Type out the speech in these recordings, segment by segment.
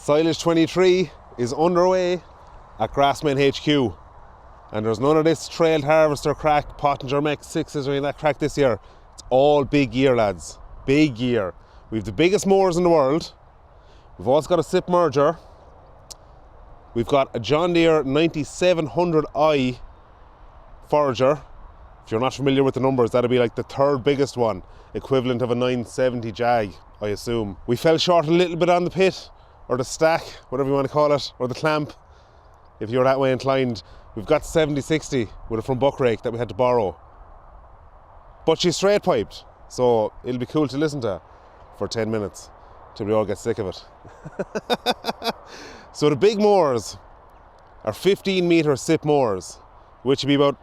Silage 23 is underway at GRASSMEN HQ, and there's none of this trailed harvester crack, Pottinger Mech 6s or any of that crack this year. It's all big gear, lads, big gear. We've the biggest mowers in the world. We've also got a SIP merger. We've got a John Deere 9700i forager. If you're not familiar with the numbers, that'll be like the third biggest one, equivalent of a 970 Jag, I assume. We fell short a little bit on the pit, or the stack, whatever you want to call it, or the clamp, if you're that way inclined. We've got 7060 with a front buck rake that we had to borrow. But she's straight piped, so it'll be cool to listen to for 10 minutes till we all get sick of it. So the big mowers are 15 metre SIP mowers, which would be about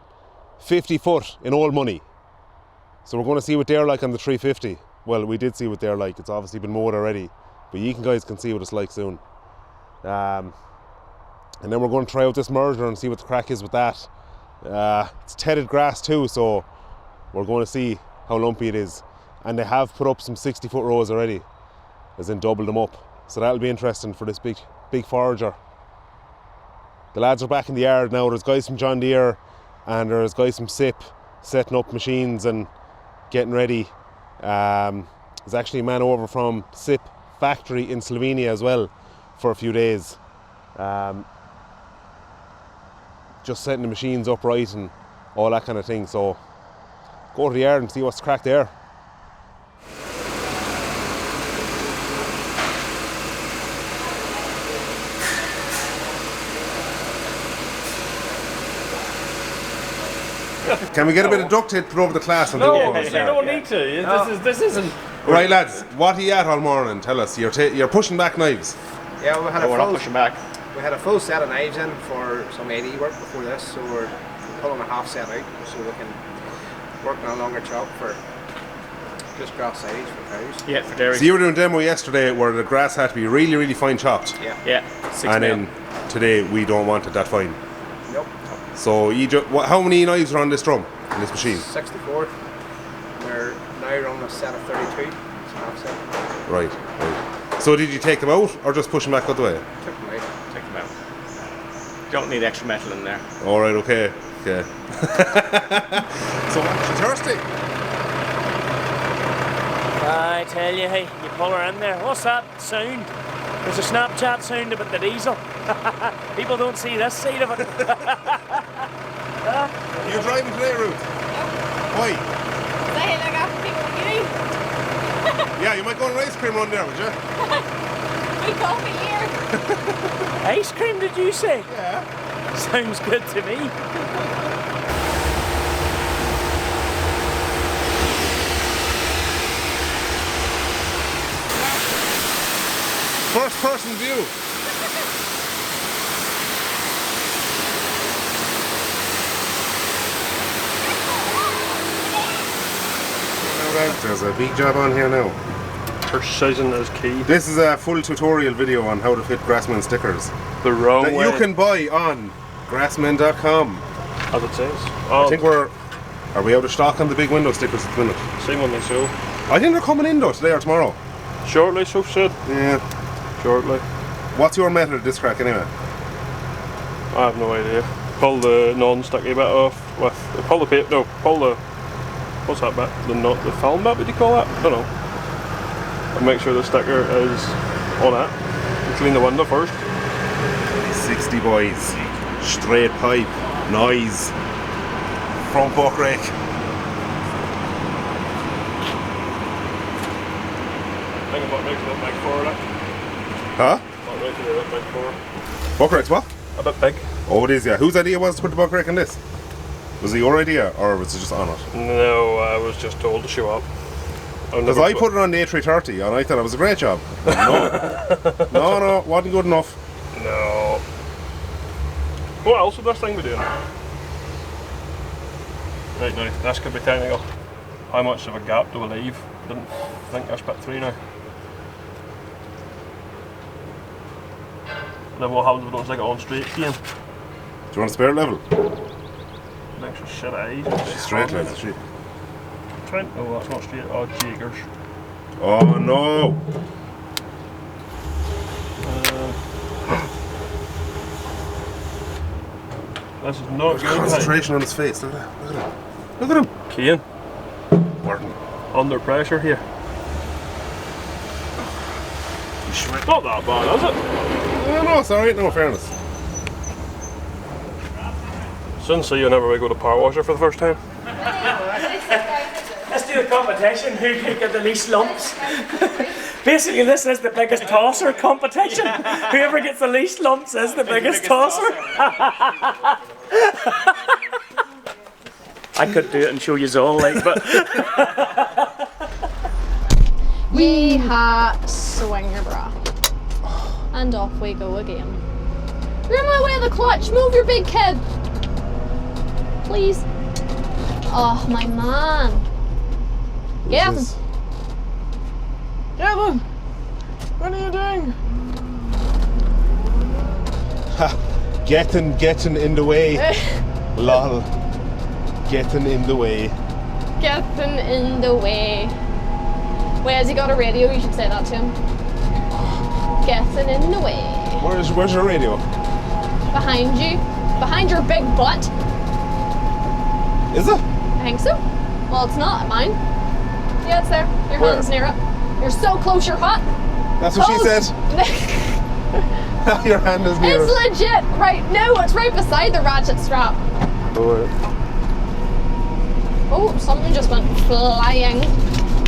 50 foot in old money. So we're going to see what they're like on the 350. Well, we did see what they're like. It's obviously been mowed already, but you guys can see what it's like soon. And then we're going to try out this merger and see what the crack is with that. It's tedded grass too, so we're going to see how lumpy it is. And they have put up some 60 foot rows already, as in doubled them up. So that'll be interesting for this big forager. The lads are back in the yard now. There's guys from John Deere and there's guys from SIP setting up machines and getting ready. There's actually a man over from SIP factory in Slovenia as well for a few days. Just setting the machines upright and all that kind of thing. So go to the yard and see what's cracked there. Can we get a bit of duct tape put over the class? And no, you don't need to. No. This isn't. Right, lads. What are you at all morning? Tell us. You're pushing back knives. Yeah, we had we're not pushing back. We had a full set of knives in for some AD work before this, so we're pulling a half set out so we can work on a longer chop for just grass silage for cows. Yeah, for dairy. So you were doing a demo yesterday where the grass had to be really, really fine chopped. Yeah. 6 and mil. then today we don't want it that fine. Nope. So how many knives are on this drum, in this machine? 64. We're now running a set of 32. It's a half set. Right. So did you take them out or just push them back out the way? Took them out. Take them out. Don't need extra metal in there. All right, okay. So what, you thirsty? I tell you, hey, you pull her in there. What's that sound? There's a Snapchat sound about the diesel. People don't see this side of it. You're driving today, Ruth? Why? Say like after people like you. Yeah, you might go on an ice cream run there, would you? We coffee here. Ice cream, did you say? Yeah. Sounds good to me. First person view. There's a big job on here now. Precision is key. This is a full tutorial video on how to fit GRASSMEN stickers. The wrong that way. you can buy on grassmen.com. As it says. I think are we out of stock on the big window stickers at the minute? Same one they show. I think they're coming in though, today or tomorrow. Shortly, so said. Yeah. Shortly. What's your method of disc crack anyway? I have no idea. Pull the non-sticky bit off with pull the paper. No, pull the what's that bit? The film bit. Would you call that? I don't know. And make sure the sticker is on it. And clean the window first. 60 boys, straight pipe, noise, front buck rake. I think about making it big for it. Huh? About making it a bit big for. Buck rake's what? A bit big. Oh, it is, yeah. Whose idea was to put the buck rake in this? Was it your idea or was it just on it? No, I was just told to show up. Because I put it on the A330 and I thought it was a great job. No, wasn't good enough. No. What else would this thing be doing? Right now, this could be technical. How much of a gap do we leave? Didn't think that's bit 3 now. Then what happens if we don't stick it on straight again? Do you want a spare level? Extra shit eyes. Straight level. Straight. Oh, that's not straight. Oh, Jagers. Oh no! This is not good. Concentration on his face. Look at him. Look at him. Kane, Martin. under pressure here. Not that bad, is it? No, it's alright, no fairness. Shouldn't say you never we go to power washer for the first time. Let's do a competition. Who can get the least lumps? Basically, this is the biggest tosser competition. Whoever gets the least lumps is the biggest tosser. I could do it and show you all, like, but. Yeehaw, swing your bra. And off we go again. You're in my way of the clutch, move your big kid. Please. Oh, my man. Get him. Get him! What are you doing? Getting in the way. Lol. Getting in the way. Getting in the way. Wait, has he got a radio? You should say that to him. Getting in the way. Where's your radio? Behind you. Behind your big butt. Is it? I think so. Well, it's not mine. Yeah, it's there. Your Where? hand's near it. You're so close, you're hot. That's what she said. Your hand is near It's it. legit. Right, no, it's right beside the ratchet strap. Oh, something just went flying.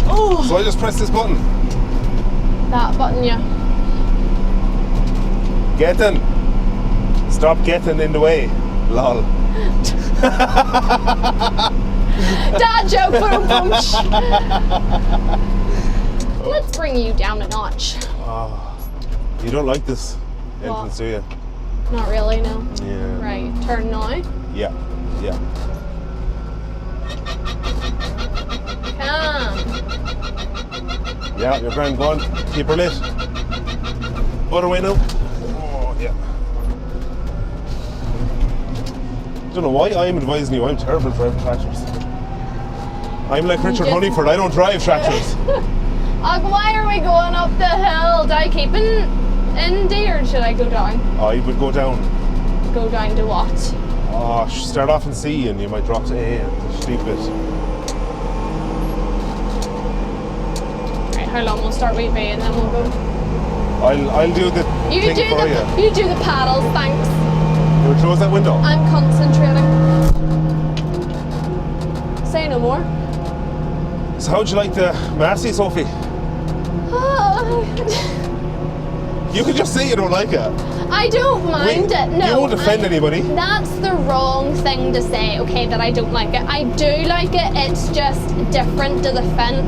Oh, So I just press this button. that button, yeah. Getting. Stop getting in the way. Lol. Dad joke, boom, boom. Let's bring you down a notch. You don't like this entrance, do you? Not really, no. Yeah. Right, turn now. Yeah. Yeah. Come. Yeah, your grand go on. Keep her lit. Put away now. Oh, yeah. I don't know why I'm advising you. I'm terrible at driving tractors. I'm like Richard just- Honeyford. I don't drive tractors. Why are we going up the hill? Do I keep in D or should I go down? I would go down. Go down to what? Oh, start off in C and you might drop to A and the steep bit. Right, how long we'll start with B and then we'll go? I'll do the You thing do for the you. you do the paddles, thanks. You close that window. I'm concentrating. Say no more. So how'd you like the Massey, Sophie? You could just say you don't like it. I don't mind it. No, you won't offend anybody. That's the wrong thing to say. Okay, that I don't like it. I do like it. It's just different to the Fendt.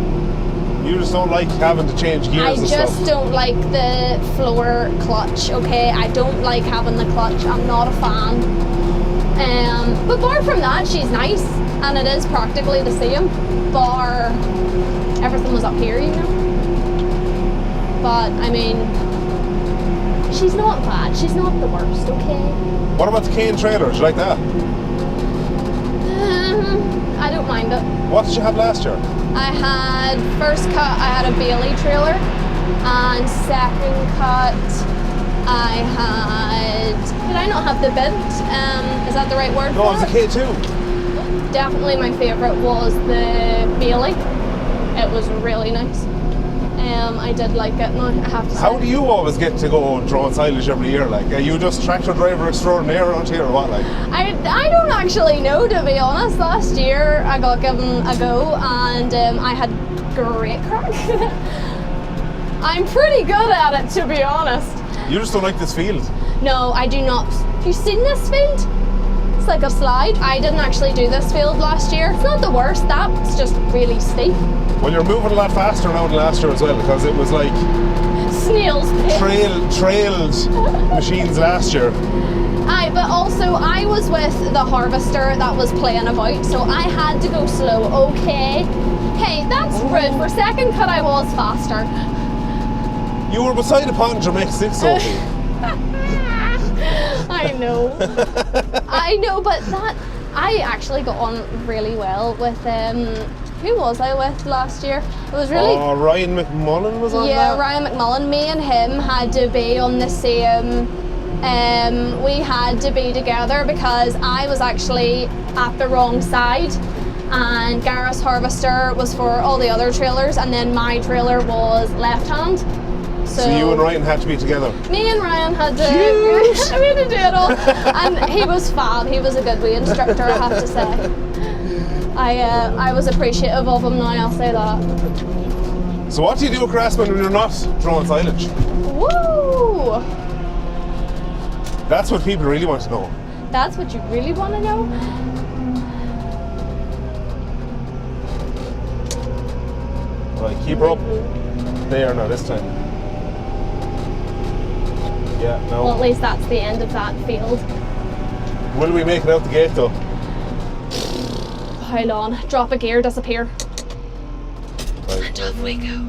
You just don't like having to change gears I and just stuff. don't like the floor clutch. Okay, I don't like having the clutch. I'm not a fan. But bar from that, she's nice, and it is practically the same. Bar everything was up here, you know. But I mean, she's not bad. She's not the worst. Okay. What about the cane trailer? Do you like that? I don't mind it. What did you have last year? I had first cut. I had a Bailey trailer, and second cut. I had. Did I not have the bint? Is that the right word? No, it was a K2. Definitely my favourite was the Bailey. It was really nice. I did like it now, I have to say. How do you always get to go and draw silage every year? Like, are you just tractor driver extraordinaire around here or what? Like, I don't actually know, to be honest. Last year I got given a go and I had great crack. I'm pretty good at it, to be honest. you just don't like this field. No, I do not. Have you seen this field? It's like a slide. I didn't actually do this field last year. It's not the worst, that's just really steep. Well, you're moving a lot faster now than last year as well, because it was like Snail's pace. trailed machines last year. Aye, but also I was with the harvester that was playing about, so I had to go slow, okay? Hey, that's rude. For second cut I was faster. You were beside a pond, Jamaica 6, Sophie. I know. I know, but that I actually got on really well with who was I with last year? It was really Oh, Ryan McMullen was on yeah, that? Ryan McMullen. Me and him had to be on the same we had to be together because I was actually at the wrong side, and Gareth's harvester was for all the other trailers, and then my trailer was left hand. So you and Ryan had to be together? Me and Ryan had to, we had to do it all. And he was fab, he was a good wee instructor, I have to say. I was appreciative of him now, I'll say that. So what do you do at GRASSMEN when you're not throwing silage? Woo! That's what people really want to know. That's what you really want to know? Right, keep her up. There now, this time. Yeah, no. Well, at least that's the end of that field. Will we make it out the gate though? Hold on, drop a gear, disappear. Right. And off we go.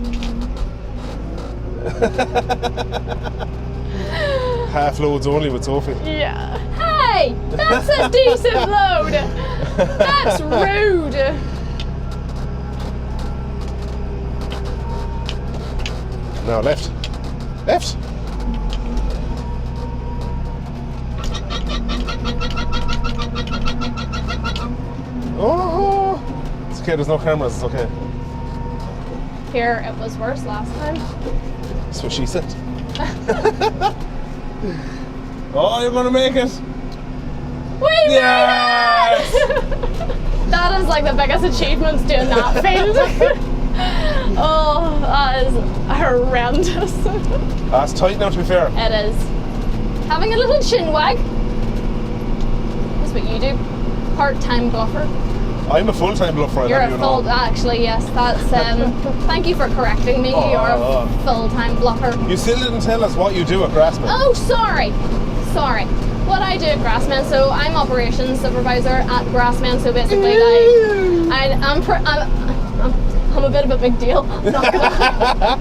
Half loads only with Sophie. Yeah. Hey, that's a decent load. That's rude. Now left. Left. Oh, it's okay, there's no cameras, it's okay. Here, it was worse last time. That's what she said. Oh, you're gonna make it! We Yes! made it! That is like the biggest achievements doing that field. Oh, that is horrendous. That's tight now, to be fair. It is. Having a little chin wag. That's what you do. Part-time bluffer. I'm a full-time bluffer. You're a full. Actually, yes. That's. Thank you for correcting me. Oh, You're a full-time bluffer. You still didn't tell us what you do at GRASSMEN. Oh, sorry. What I do at GRASSMEN, so I'm operations supervisor at GRASSMEN. So basically, like, I'm a bit of a big deal. Not gonna lie.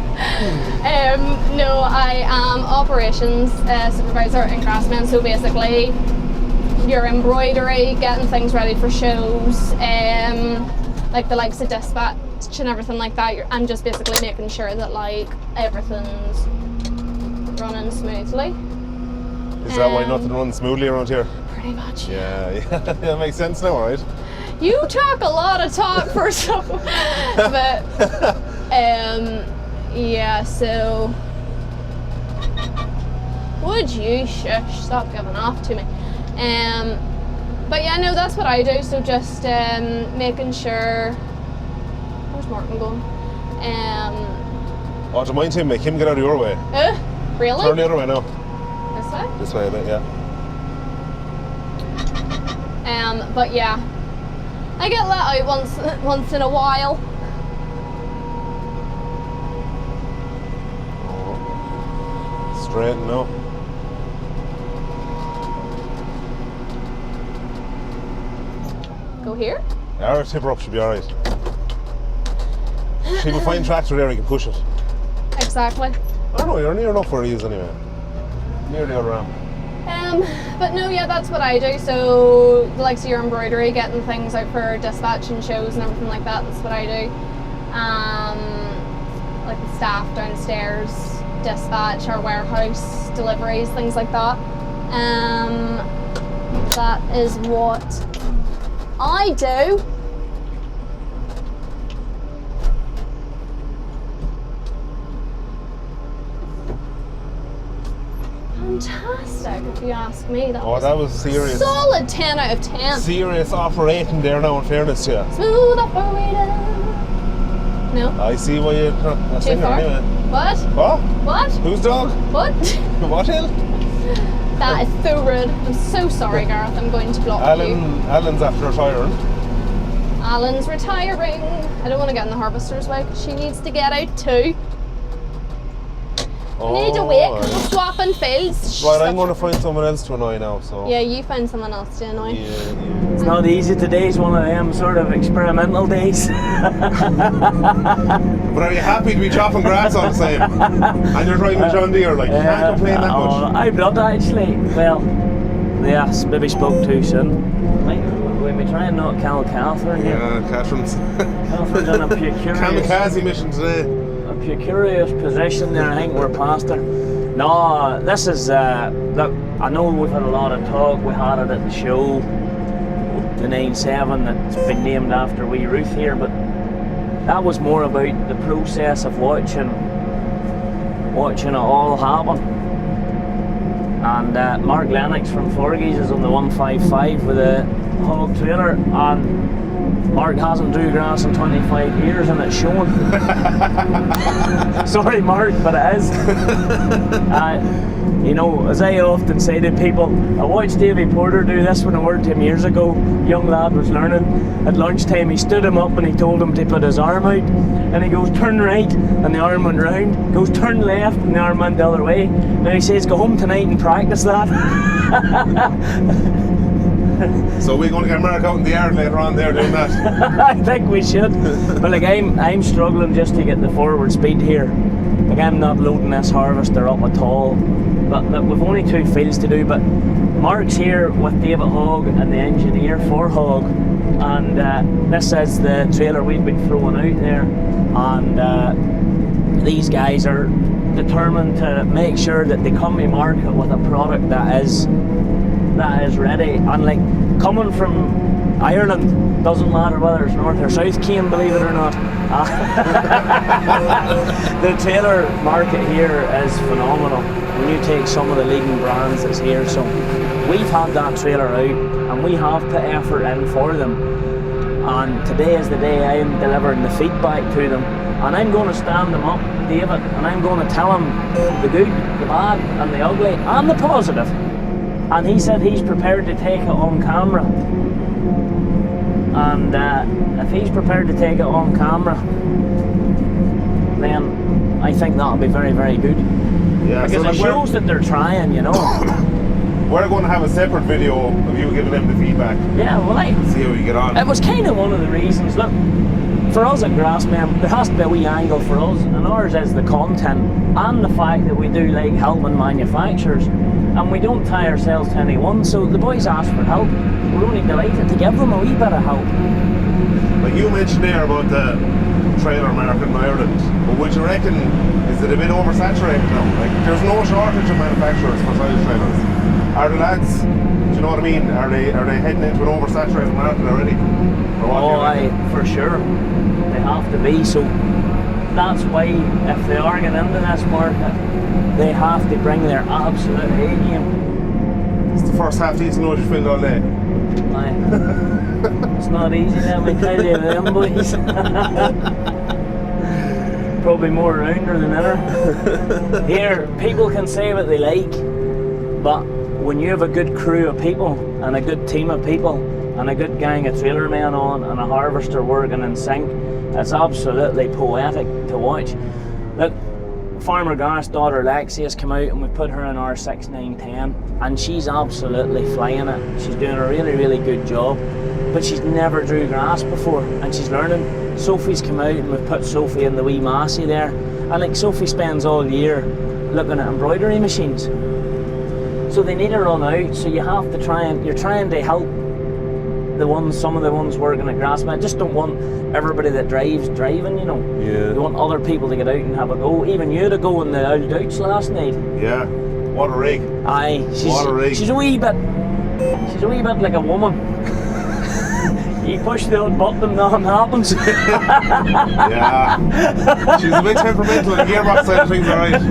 No, I am operations supervisor in GRASSMEN. So basically, your embroidery, getting things ready for shows, like the likes of dispatch and everything like that. I'm just basically making sure that like everything's running smoothly. Is that why nothing runs smoothly around here? Pretty much. Yeah, that makes sense now, right? You talk a lot of talk for someone, but yeah. So would you shush? Stop giving off to me. But yeah, no, that's what I do. So just making sure. Where's Martin going? Oh, do you mind him? Make him get out of your way. Really? Turn the other way now. This way? This way, yeah. But yeah, I get let out once in a while. Straight, no. Go here? Our tipper up should be alright. She will find tractor there, he can push it. Exactly. I don't know, you're near enough where he is anyway. Near the other arm. But no, yeah, that's what I do. So, the likes of your embroidery, getting things out for dispatch and shows and everything like that, that's what I do. Like the staff downstairs, dispatch, our warehouse, deliveries, things like that. That is what I do. Fantastic, if you ask me. That was serious. Solid 10 out of 10. Serious operating there now, in fairness to you. Smooth operator. No? I see why you're not Too far? anyway. What? What? What? Whose dog? What? What hill? That is so rude. I'm so sorry, Gareth. I'm going to block you. Alan's after retiring. Alan's retiring. I don't want to get in the harvester's way because she needs to get out too. I need to wait because we're swapping fields. Right, I'm going to find someone else to annoy now, so... Yeah, you find someone else to annoy. Yeah. It's not easy. Today's one of them sort of experimental days. But are you happy to be chopping grass all the same? And you're driving a John Deere, like, you can't complain that much. I'm not actually. Well, yes, maybe spoke too soon. We try and not kill Catherine here. Yeah, Catherine's... Catherine's in a precarious... Kamikaze mission today. A precarious position there. I think we're past her. No, this is, look, I know we've had a lot of talk, we had it at the show, the 9.7 that's been named after wee Ruth here, but that was more about the process of watching it all happen. And Mark Lennox from Forgies is on the 155 with a hog trailer, and Mark hasn't drew grass in 25 years and it's showing. Sorry Mark, but it is. You know, as I often say to people, I watched Davy Porter do this when I worked him years ago. Young lad was learning. At lunchtime he stood him up and he told him to put his arm out, and he goes turn right and the arm went round, goes turn left and the arm went the other way. Now he says go home tonight and practice that. So we're going to get Mark out in the yard later on there doing that? I think we should. But like I'm struggling just to get the forward speed here. Like I'm not loading this harvester up at all. But look, we've only 2 fields to do, but Mark's here with David Hogg and the engineer for Hogg, and this is the trailer we've been throwing out there, and these guys are determined to make sure that they come to market with a product that is ready. And like coming from Ireland, doesn't matter whether it's North or South Cane, believe it or not. The trailer market here is phenomenal when you take some of the leading brands that's here. So we've had that trailer out and we have put effort in for them, and today is the day I am delivering the feedback to them, and I'm going to stand them up, David, and I'm going to tell them the good, the bad and the ugly and the positive. And he said he's prepared to take it on camera. And if he's prepared to take it on camera, then I think that'll be very, very good. Yeah, because so it shows that they're trying, you know. We're going to have a separate video of you giving them the feedback. Yeah, well, see how you get on. It was kind of one of the reasons. Look, for us at GRASSMEN, there has to be a wee angle for us, and ours is the content and the fact that we do like helping manufacturers, and we don't tie ourselves to anyone. So the boys ask for help. We're only delighted to give them a wee bit of help. Like you mentioned there about the trailer market in Ireland, but would you reckon, is it a bit oversaturated now? Like there's no shortage of manufacturers for silage trailers. Are the lads, do you know what I mean? Are they heading into an oversaturated market already? Oh, aye, for sure. They have to be. So that's why if they are getting into this market, they have to bring their absolute A game. It's the first half decent noise you filled all day. Aye. It's not easy, let me tell you, them boys. Probably more rounder than ever. Here, people can say what they like, but when you have a good crew of people and a good team of people and a good gang of trailer men on and a harvester working in sync, it's absolutely poetic to watch. Look, Farmer Garth's daughter Lexi has come out and we put her in our 6910, and she's absolutely flying it. She's doing a really, really good job, but she's never drew grass before and she's learning. Sophie's come out and we've put Sophie in the wee Massey there, and like Sophie spends all year looking at embroidery machines. So they need to run out, so you have to you're trying to help some of the ones working at GRASSMEN. I just don't want everybody that drives driving, you know. Yeah. You want other people to get out and have a go. Even you to go in the old Dutch last night. Yeah. What a rig. Aye. What a rig. She's a wee bit like a woman. You push the old button, nothing happens. Yeah. She's a bit temperamental in the gearbox side of things, alright.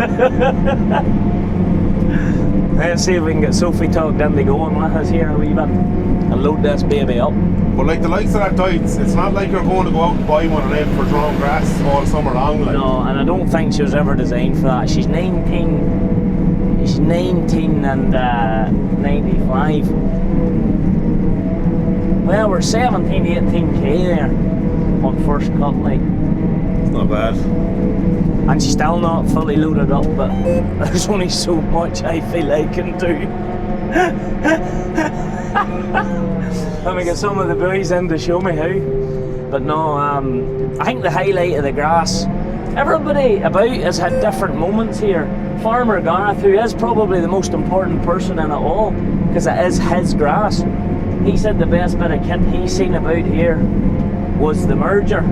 Let's see if we can get Sophie talked into going with us here a wee bit and load this baby up. But like the likes of that Deutz, it's not like you're going to go out and buy one of them for drawing grass all summer long. Like. No, and I don't think she was ever designed for that. She's 19 and 95. Well, we're 17, 18k there on first cut, like. It's not bad. And she's still not fully loaded up, but there's only so much I feel I can do. Let me get some of the boys in to show me how. But no, I think the highlight of the grass, everybody about has had different moments here. Farmer Garth, who is probably the most important person in it all, because it is his grass, he said the best bit of kit he's seen about here was the merger.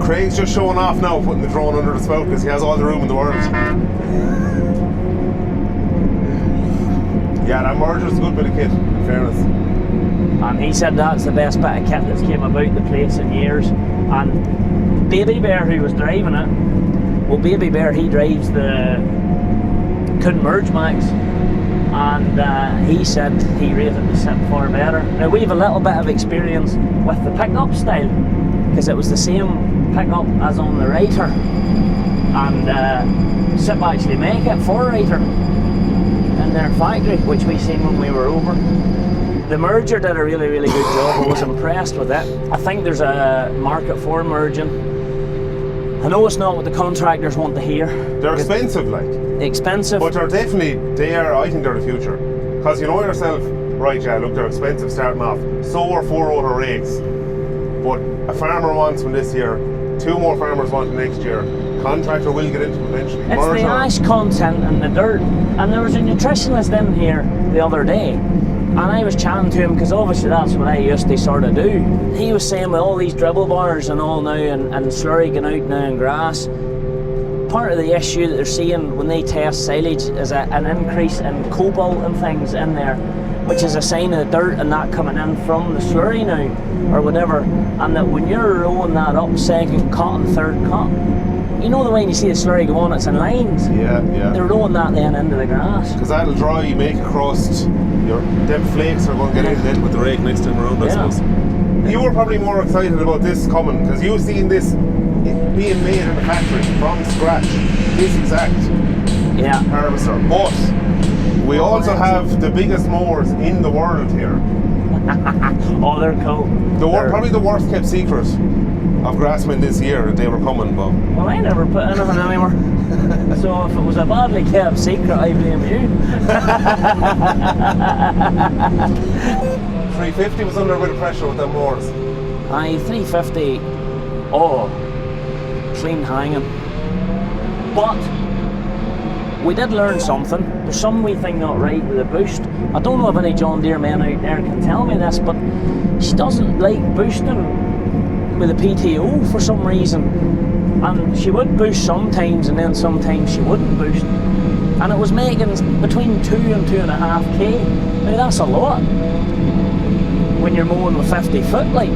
Craig's just showing off now, putting the drone under the spout because he has all the room in the world. Yeah, that merger's a good bit of kit, in fairness. And he said that's the best bit of kit that's came about the place in years. And Baby Bear, who was driving it, well, Baby Bear, he drives the Couldn't Merge Max, and he said he rated the SIP far better. Now we have a little bit of experience with the pickup style, because it was the same pickup as on the Reiter, and SIP actually make it for Reiter in their factory, which we seen when we were over. The merger did a really, really good job. I was impressed with it. I think there's a market for merging. I know it's not what the contractors want to hear. They're expensive, like. Expensive. But they're definitely, I think they're the future. Because you know yourself, right, yeah, look, they're expensive starting off. So are 4-rotor rakes. But a farmer wants one this year, 2 more farmers want it next year. Contractor will get into it eventually. It's the ash content and the dirt. And there was a nutritionist in here the other day, and I was chatting to him, because obviously that's what I used to sort of do. He was saying with all these dribble bars and all now, and slurry going out now in grass, part of the issue that they're seeing when they test silage is an increase in cobalt and things in there, which is a sign of the dirt and that coming in from the slurry now, or whatever. And that when you're rolling that up, second cut and third cut, you know the way you see the slurry go on, it's in lines. Yeah. They're rolling that then into the grass. Because that'll dry, you make a crust, them flakes are going to get in then with the rake next time around, I suppose. You were probably more excited about this coming, because you've seen this being made in the factory from scratch, this exact harvester. But we also have the biggest mowers in the world here. Oh, they're cool. Probably the worst kept secret of GRASSMEN this year that they were coming, but... Well, I never put anything anywhere. So if it was a badly kept secret, I blame you. 350 was under a bit of pressure with them mowers. Aye, 350, clean hanging. But we did learn something. There's some wee thing not right with the boost. I don't know if any John Deere men out there can tell me this, but she doesn't like boosting with a PTO for some reason. And she would boost sometimes, and then sometimes she wouldn't boost. And it was making between 2 and 2.5k. Now that's a lot when you're mowing with 50 foot, like.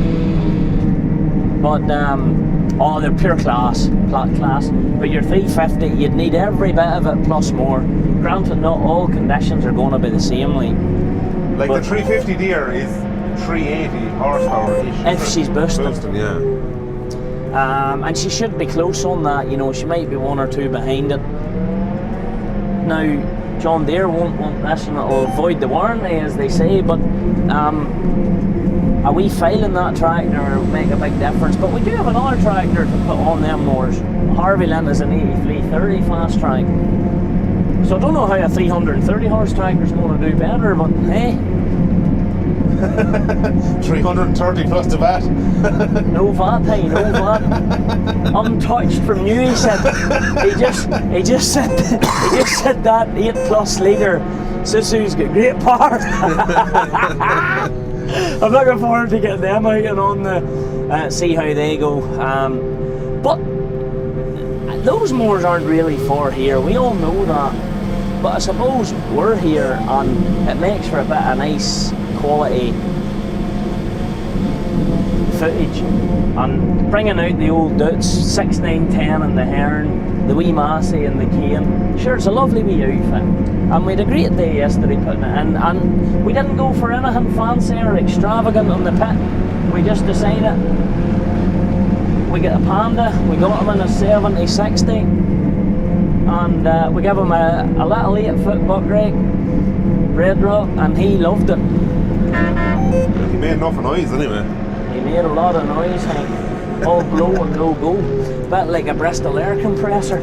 But they're pure class. But your 350, you'd need every bit of it plus more. Granted, not all conditions are going to be the same, like the 350 Deere is 380 horsepower-ish. If she's boosting. Yeah. And she should be close on that, you know, she might be 1 or 2 behind it. Now, John Deere won't want this and it'll avoid the warranty, as they say, but a wee file in that tractor will make a big difference. But we do have another tractor to put on them mowers. Harvey Lint is an 8330 fast track. So I don't know how a 330 horse tractor is going to do better, but hey. 330 plus the VAT. No VAT, hey, no VAT. Untouched from new, he said. He just said that 8+ litre Suzu's got great power. I'm looking forward to getting them out and on the see how they go. But those mowers aren't really for here. We all know that. But I suppose we're here, and it makes for a bit of nice quality footage, and bringing out the old Dutz 6910 and the Hearn, the wee Massey and the Cane. Sure, it's a lovely wee outfit, and we had a great day yesterday putting it in, and we didn't go for anything fancy or extravagant on the pit. We just decided we get a Panda, we got him in a 70-60, and we gave him a little 8-foot buck rake, red rock, and he loved it. He made enough noise anyway. He made a lot of noise, Hank. All blow and no go. Bit like a Bristol air compressor.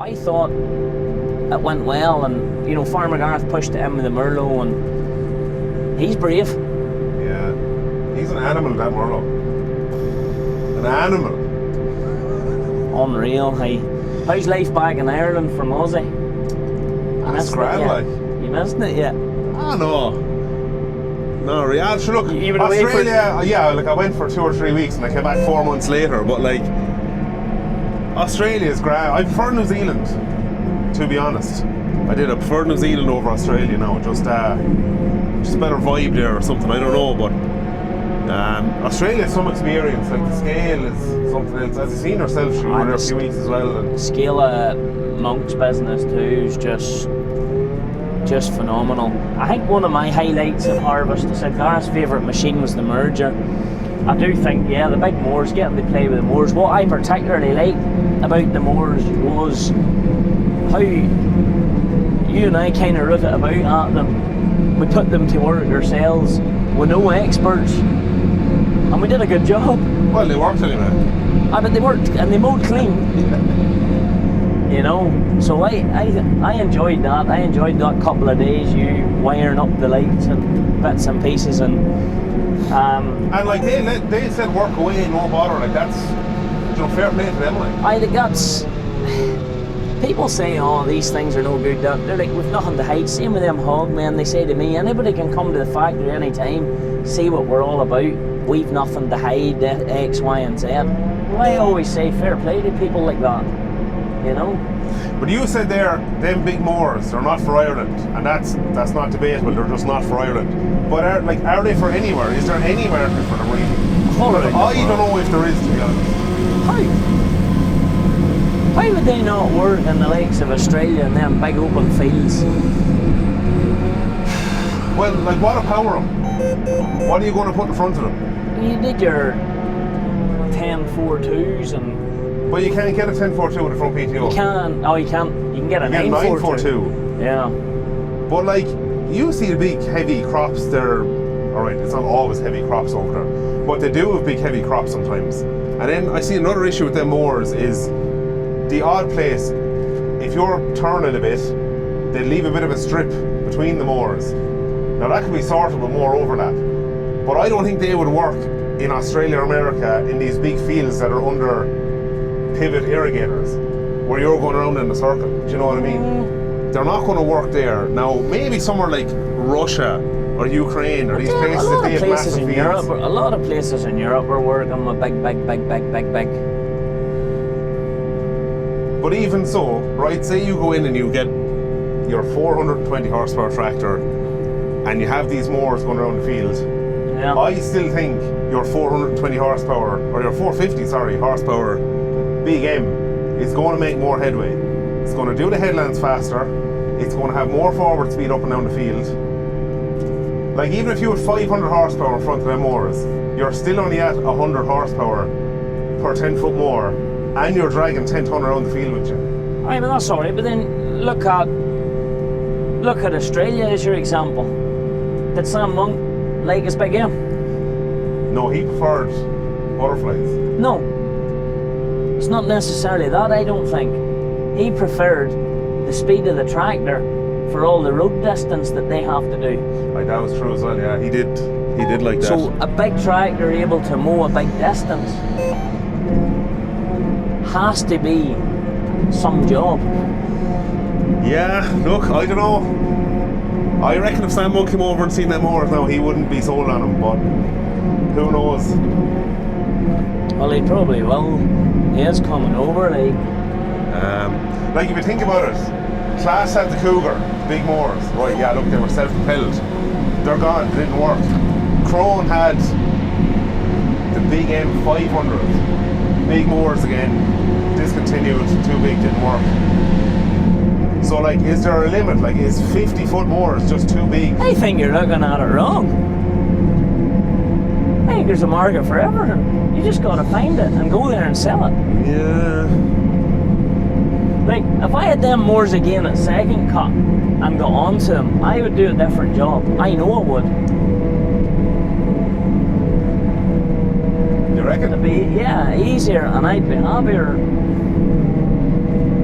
I thought it went well, and you know, Farmer Garth pushed it in with the Merlot, and he's brave. Yeah, he's an animal, that Merlot. An animal. Unreal, hey. How's life back in Ireland from Aussie? That's grand, like. You missed it yet? I know. No, real. Sure, look, You went away for- Australia, yeah, like I went for 2 or 3 weeks and I came back 4 months later, but like, Australia is grand. I prefer New Zealand, to be honest. I prefer New Zealand over Australia now, just a better vibe there or something, I don't know, but Australia has some experience, like the scale is something else. As you've seen yourself, you were there a few weeks as well. And scale of Monk's business too is just phenomenal. I think one of my highlights of harvest, I said Gareth's favourite machine was the merger. I do think, yeah, the big mowers, getting to play with the mowers. What I particularly liked about the mowers was how you and I kind of root it about at them. We put them to work ourselves. We're no experts, and we did a good job. well, they worked anyway. But they worked and they mowed clean. You know, so I enjoyed that. I enjoyed that couple of days, you wiring up the lights and bits and pieces, and like they said work away, no bother, like that's, you know, fair play to them, like. I think that's, people say, oh, these things are no good, they're like, we've nothing to hide. Same with them hog men, they say to me, anybody can come to the factory anytime, see what we're all about, we've nothing to hide, X, Y and Z. Well, I always say fair play to people like that, you know. But you said there, them big mowers, they're not for Ireland, and that's not debatable, they're just not for Ireland. But are they for anywhere? Is there any market for them really? I don't know if there is, to be honest. Why would they not work in the likes of Australia and them big open fields? Well, like what a power them. What are you going to put in front of them? You did your 10-4-2s and... But you can't get a 10-4-2 with a front PTO. You can get a 9-4-2. Yeah. But like, you see the big heavy crops there, alright, it's not always heavy crops over there, but they do have big heavy crops sometimes. And then I see another issue with them mowers is the odd place, if you're turning a bit, they leave a bit of a strip between the mowers. Now that could be sorted with more overlap, but I don't think they would work in Australia or America in these big fields that are under pivot irrigators, where you're going around in a circle. Do you know what I mean? They're not going to work there. Now, maybe somewhere like Russia or Ukraine or these places that they have massive fields. A lot of places in Europe are working with big. But even so, right, say you go in and you get your 420 horsepower tractor and you have these mowers going around the field. Yeah. I still think your 420 horsepower, or your 450, horsepower Big M is going to make more headway. It's going to do the headlands faster. It's going to have more forward speed up and down the field. Like, even if you had 500 horsepower in front of them mowers, you're still only at 100 horsepower per 10 foot mower, and you're dragging 10 ton around the field with you. Aye, but that's alright. But then look at Australia as your example. Did Sam Monk like his Big M? No, he preferred butterflies. No. It's not necessarily that, I don't think. He preferred the speed of the tractor for all the road distance that they have to do. Like, that was true as well, yeah. He did like that. So a big tractor able to mow a big distance has to be some job. Yeah, look, I don't know. I reckon if Sam Monk came over and seen them mowers now, he wouldn't be sold on them, but who knows? Well, he probably will. He is coming over, like. Like, if you think about it, Class had the Cougar, big mowers, right? Yeah, look, they were self-propelled. They're gone, they didn't work. Crone had the big M500, big mowers again, discontinued, too big, didn't work. So, like, is there a limit? Like, is 50-foot mowers just too big? I think you're looking at it wrong. I think there's a market for everything. You just gotta find it and go there and sell it. Yeah. Like, if I had them mowers again at second cut and got onto them, I would do a different job. I know I would. You reckon? It'd be, yeah, easier and I'd be happier.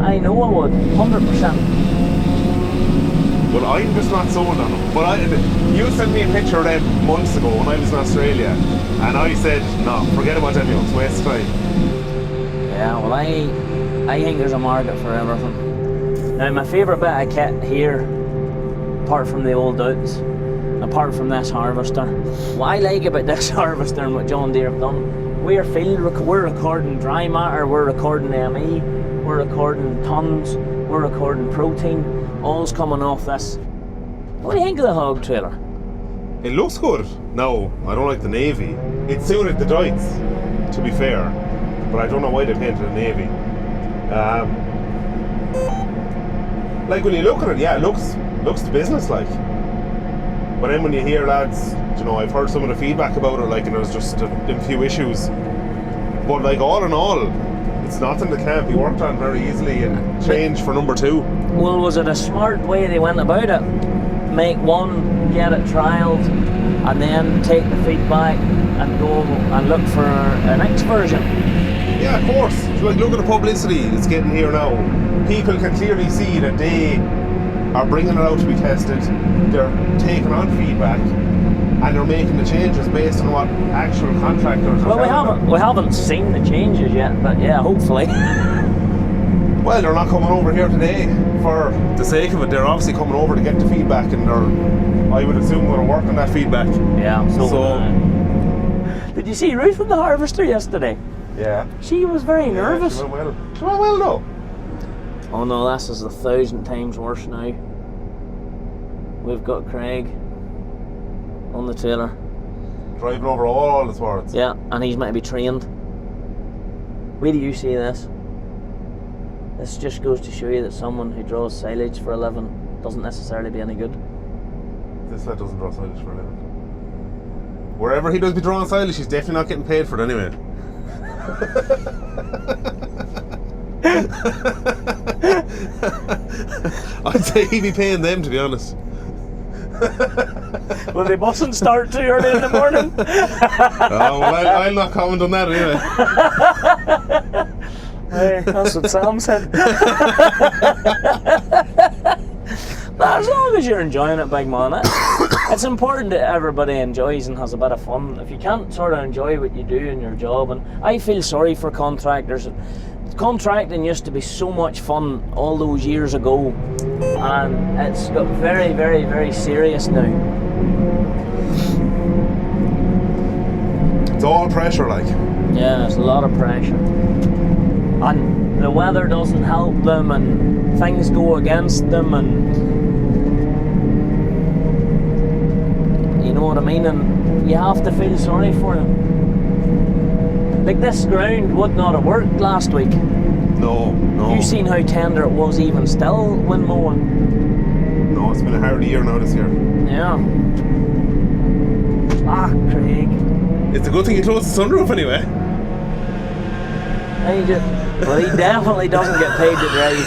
I know I would, 100%. Well, I'm just not sold on them. But you sent me a picture of them months ago when I was in Australia, and I said, no, forget about them, it's a waste of time. Yeah, well, I think there's a market for everything. Now, my favourite bit of kit here, apart from the old duds, apart from this harvester. What I like about this harvester and what John Deere have done, we're recording dry matter, we're recording ME, we're recording tons, we're recording protein, all's coming off this. What do you think of the hog trailer? It looks good. No, I don't like the navy. It suited the Deutz, to be fair, but I don't know why they painted it navy. Like when you look at it, yeah, it looks business-like. But then when you hear lads, you know, I've heard some of the feedback about it, like, and there's just a few issues. But like all in all, it's nothing that can't be worked on very easily and change for number 2. Well, was it a smart way they went about it? Make one, get it trialled, and then take the feedback and go and look for a next version. Yeah, of course. Like, look at the publicity it's getting here now. People can clearly see that they are bringing it out to be tested. They're taking on feedback, and they're making the changes based on what actual contractors are. Well, we haven't seen the changes yet, but yeah, hopefully. Well, they're not coming over here today for the sake of it. They're obviously coming over to get the feedback, and they're, I would assume, going to work on that feedback. Yeah. So did you see Ruth with the harvester yesterday? Yeah. She was very nervous. She went well. She went well, though. Oh no, this is 1,000 times worse now. We've got Craig on the trailer. Driving over all the swords. Yeah, and he's meant to be trained. Where do you see this? This just goes to show you that someone who draws silage for a living doesn't necessarily be any good. This lad doesn't draw silage for a living. Wherever he does be drawing silage, he's definitely not getting paid for it anyway. I'd say he'd be paying them, to be honest. Well, they mustn't start too early in the morning. Oh, well, I'll not comment on that anyway. Hey, that's what Sam said. But as long as you're enjoying it, big man, it's important that everybody enjoys and has a bit of fun. If you can't sort of enjoy what you do in your job, and I feel sorry for contractors. Contracting used to be so much fun all those years ago, and it's got very, very, very serious now. It's all pressure, like. Yeah, there's a lot of pressure. And the weather doesn't help them, and things go against them, and you know what I mean, and you have to feel sorry for them. Like, this ground would not have worked last week. No. You seen how tender it was even still when mowing? No, it's been a hard year now this year. Yeah. Ah, Craig. It's a good thing you closed the sunroof anyway. Well, he definitely doesn't get paid to drive.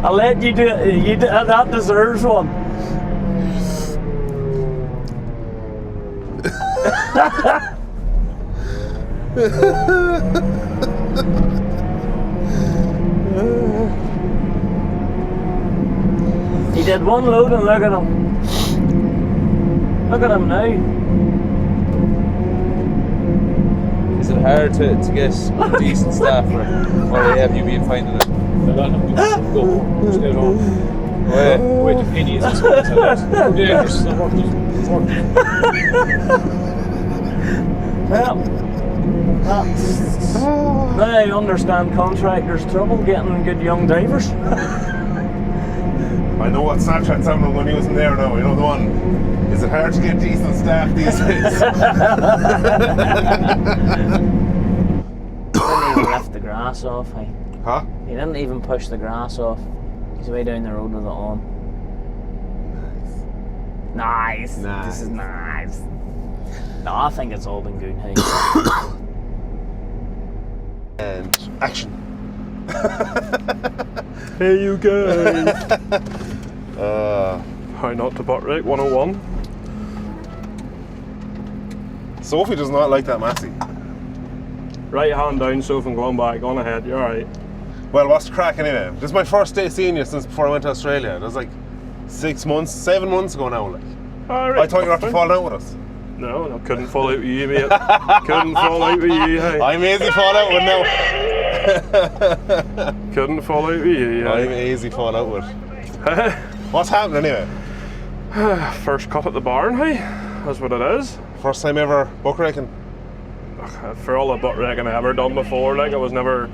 I'll let you do it. That deserves one. He did one load and look at him. Look at him now. Is it hard to get decent staff, or have you been finding it? Wait to pennies, that's what it's about. Dangerous, it's not worth Now I understand contractors' trouble getting good young drivers. I know what Snapchat sound I'm going to use in there now. You know the one. Is it hard to get decent staff these days? He didn't even lift the grass off. Huh? He didn't even push the grass off. He's way down the road with it on. Nice. This is nice. No, I think it's all been good. Hey. And action. Hey, you guys. How not to butt rate 101. Sophie does not like that Massey. Right hand down, Sophie, and going back. On ahead, you're alright. Well, what's the crack anyway? This is my first day seeing you since before I went to Australia. It was like 7 months ago now. Like, Alright. I thought you were after falling out with us. No, I couldn't fall out with you, mate. Couldn't fall out with you, hey. I'm easy fall out with now. Couldn't fall out with you, I'm hey. easy fall out with. What's happening anyway? First cut at the barn, hey. That's what it is. First time ever buck raking? For all the butt raking I ever done before, like I was never,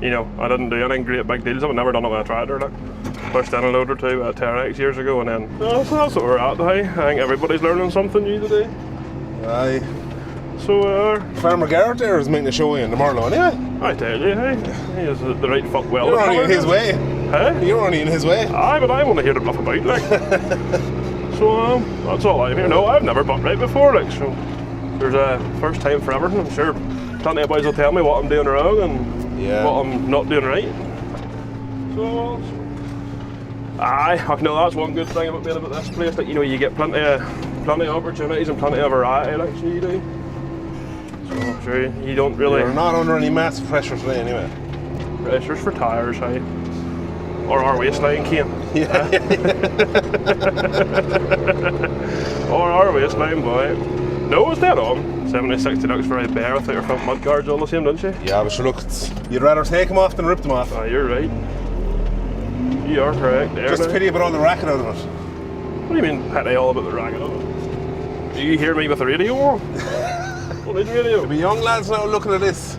you know, I didn't do any great big deals. I've never done it with a tractor, like. Pushed in a load or two with a Terex years ago, and then so that's what we're at, hey. I think everybody's learning something new today. Aye. So, Farmer Garrett there is making a show in the Marlow anyway. I tell you, hey, he is the right fuck well. You're only in his way. Hey? You're only in his way. Aye, but I want to hear the bluff about, like. So, that's all I'm here. No, I've never bucked right before, like, so there's a first time for everything. I'm sure plenty of boys will tell me what I'm doing wrong and what I'm not doing right. So, aye, I know that's one good thing about being about this place, that you know you get plenty of opportunities and plenty of variety, like so you do. So I'm sure you don't really. You're not under any massive pressure today, anyway. Pressures for tyres, hey, or our waistline cane. Yeah. Or our waistline, boy. No, it's dead on. 70-60 ducks for a bear without your front mud guards all the same, don't you? Yeah, but sure, look, you'd rather take them off than rip them off. Ah, you're right. You are correct there. Just now. pity about all the racket out of it. What do you mean pity all about the racket of it? Do you hear me with the radio on? What is radio? There'll be young lads now looking at this,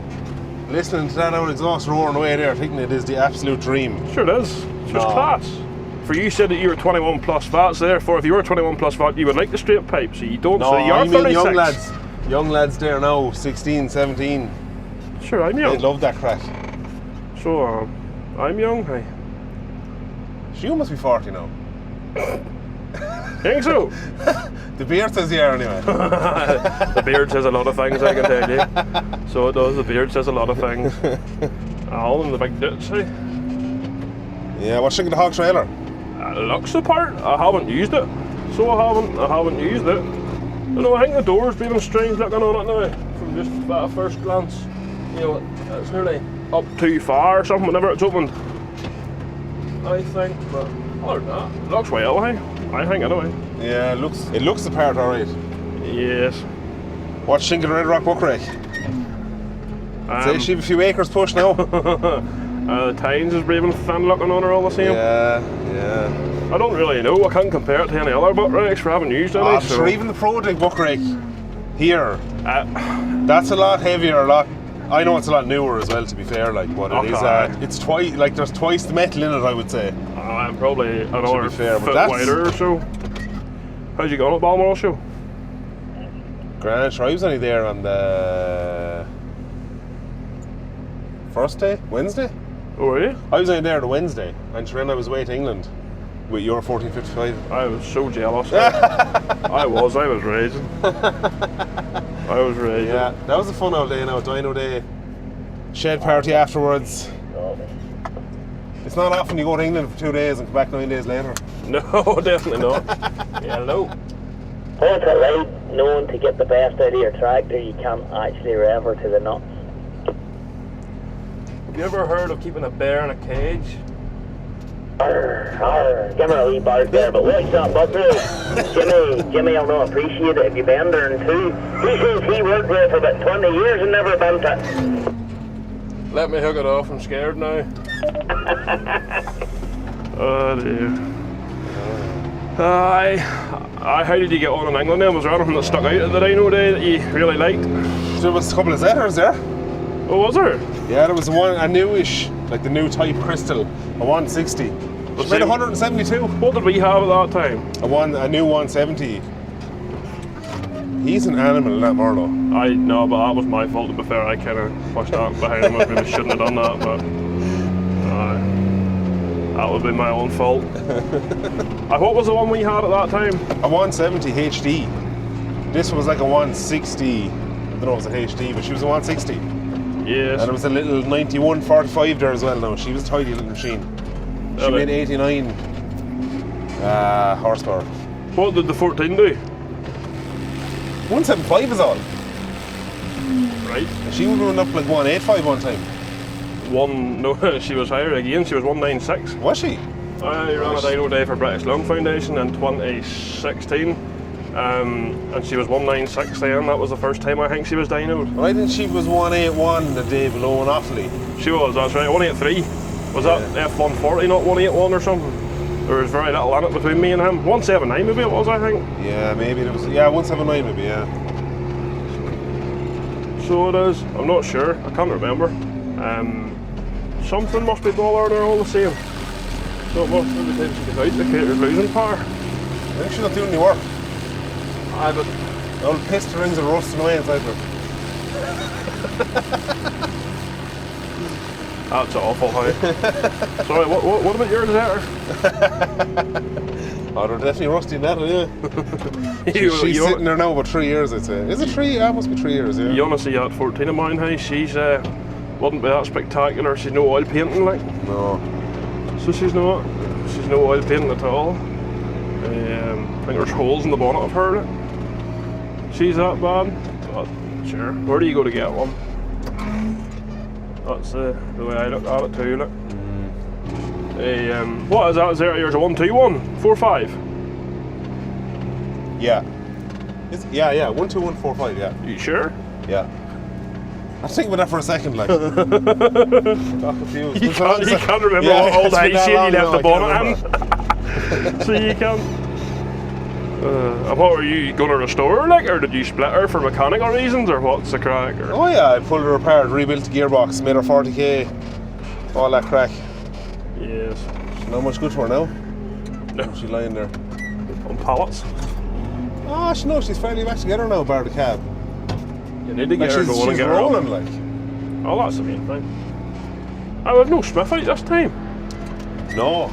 listening to that old exhaust roaring away there, thinking it is the absolute dream. Sure it is. It's just class. For you said that you were 21 plus VAT, so therefore if you were 21 plus VAT you would like the straight pipe, so you don't, No, so you are I mean 36. young lads there now, 16, 17. Sure, I'm young. They love that crack. So, I'm young, hey. You must be 40 now. Think so? The beard says you are anyway. The beard says a lot of things, I can tell you. So it does, the beard says a lot of things. All in the big ditch, hey. Yeah, what's the hog trailer? It looks the part. I haven't used it. So I haven't used it. You know, I think the door's been strange looking on it now. From just at first glance. You know, it's nearly up too far or something whenever it's opened. I think, but other than that, it looks well, hey? I think anyway. Yeah, it looks the part alright. Yes. What's Shingle Red Rock buck rake? Say she've a few acres pushed now. The tines is brave and thin looking on her all the same. Yeah. I don't really know. I can't compare it to any other buck rakes for having used any. So sure, even the Project buck rake here, that's a lot heavier, I know it's a lot newer as well, to be fair, like, but it is, it's twice, like, there's twice the metal in it, I would say. I'm probably another fair, foot but wider or so. How's you going at Balmoral show? Grand, sure, I was only there on the first day, Wednesday. Oh, were you? I was only there the Wednesday, and sure, then I was away to England with your 1455. I was so jealous. I was raging. I was raging. Yeah, that was a fun old day now, Dino Day. Shed party afterwards. It's not often you go to England for 2 days and come back 9 days later. No, definitely not. Hello. What's it like knowing to get the best out of your tractor you can't actually rev her to the nuts? Have you ever heard of keeping a bear in a cage? Give her a wee bark there, but what's that, Buckaroo? Jimmy will not appreciate it if you bend her in two. He says he worked with it for about 20 years and never bent it. Let me hook it off, I'm scared now. Oh dear. How did you get on in England then? Was there anything that stuck out at the Dino Day that you really liked? There was a couple of Zetters there. Oh, was there? Yeah, there was a newish, like the new type Crystal, a 160. She made 172. What did we have at that time? A new 170. He's an animal in that Marlow. I know, but that was my fault, to be fair. I kind of pushed that behind him. I really shouldn't have done that, but that would be my own fault. What was the one we had at that time? A 170 HD. This was like a 160. I don't know if it was a HD, but she was a 160. Yes. And there was a little 9145 there as well now. She was a tidy little machine. She made 89 horsepower. What did the 14 do? 175 is all. Right. She was running up like 185 one time. No, she was higher again. She was 196. Was she? I ran a Dino Day for British Lung Foundation in 2016. and she was 196 then. That was the first time I think she was dynoed. I think she was 181 the day below in Offaly. She was, that's right, 183. Was that F140, not 181 or something? There was very little in it between me and him. 179 maybe it was, I think. Yeah, maybe it was. Yeah, 179 maybe. Yeah. So it is. I'm not sure. I can't remember. Something must be bothering her all the same. Not much every time she gets out. The cater's losing power. I think she's not doing any work. Aye, but The old piston rings are rusting away inside her. that's awful, hey. Sorry, what about yours there? Oh, they're definitely rusty in that, yeah. She's you sitting there now about 3 years, I'd say. Is it 3? Yeah, it must be 3 years, yeah. You honestly at 14 of mine, hey, she's wouldn't be that spectacular. She's no oil painting, like. No. So she's no oil painting at all. I think there's holes in the bonnet of her. Like. She's that bad. But sure. Where do you go to get one? That's the way I look at it too. Look. What is that? Is there yours a 121 45? Yeah. Yeah. 12145. Yeah. You sure? Yeah. I was thinking about that for a second, like. Got confused. You can't remember all the high shit you left the bonnet in. So you can't. And what were you going to restore her, like, or did you split her for mechanical reasons, or what's the crack? Or? Oh yeah, I pulled her apart, rebuilt the gearbox, made her 40k, all that crack. Yes. She's not much good for her now. No. She's lying there. On pallets. Oh, she's fairly back together now, bar the cab. You need to get her going and she's get her rolling, up. like. Oh, that's the main thing. I have no Smith out this time. No.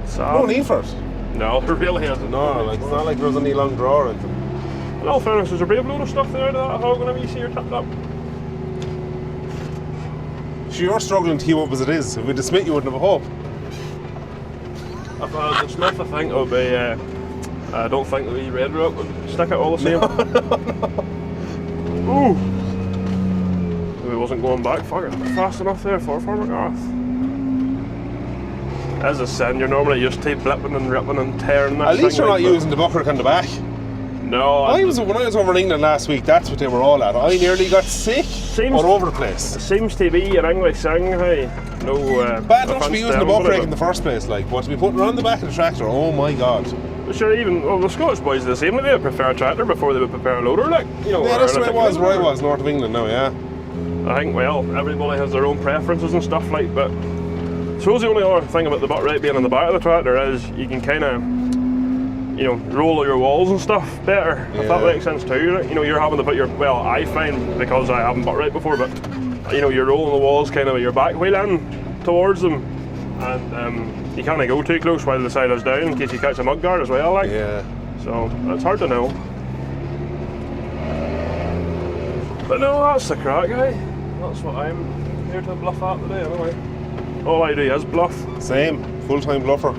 Sad. No need for it. No, there really isn't. No, like, it's not like there was any long draw or anything. In all fairness, there's a brave load of stuff there out of that hog whenever you see her tipped up. Sure, you're struggling to keep up as it is. If we'd have Smith, you wouldn't have a hope. If I was a Smith, I think it would be. I don't think the wee red rock would stick it all the same. Ooh! Maybe wasn't going back fast enough there for Farmer Garth. As a sin, you're normally used to blipping and ripping and tearing that. At least you're like, not using the buckrock on the back. No, when I was over in England last week, that's what they were all at. I nearly got sick all over the place. It seems to be an English thing, hey. No. Bad enough to be using the buckrock in the first place, like, but to be putting it on the back of the tractor, oh my god. Sure, even the Scottish boys are the same. They would prefer a tractor before they would prefer a loader, like, you know. Yeah, that's the way it was where I was, north of England now, yeah. I think, well, everybody has their own preferences and stuff, like, but I suppose the only other thing about the butt right being on the back of the tractor is you can kind of, you know, roll your walls and stuff better, if that makes sense too. Like, you know, you're having to put your, well, I find, because I haven't butt right before, but, you know, you're rolling the walls kind of with your back wheel in towards them, and you can't go too close while the side is down in case you catch a mud guard as well, like. Yeah. So, it's hard to know. But no, that's the crack, eh? That's what I'm here to bluff at today, anyway. All I do is bluff. Same, full-time bluffer.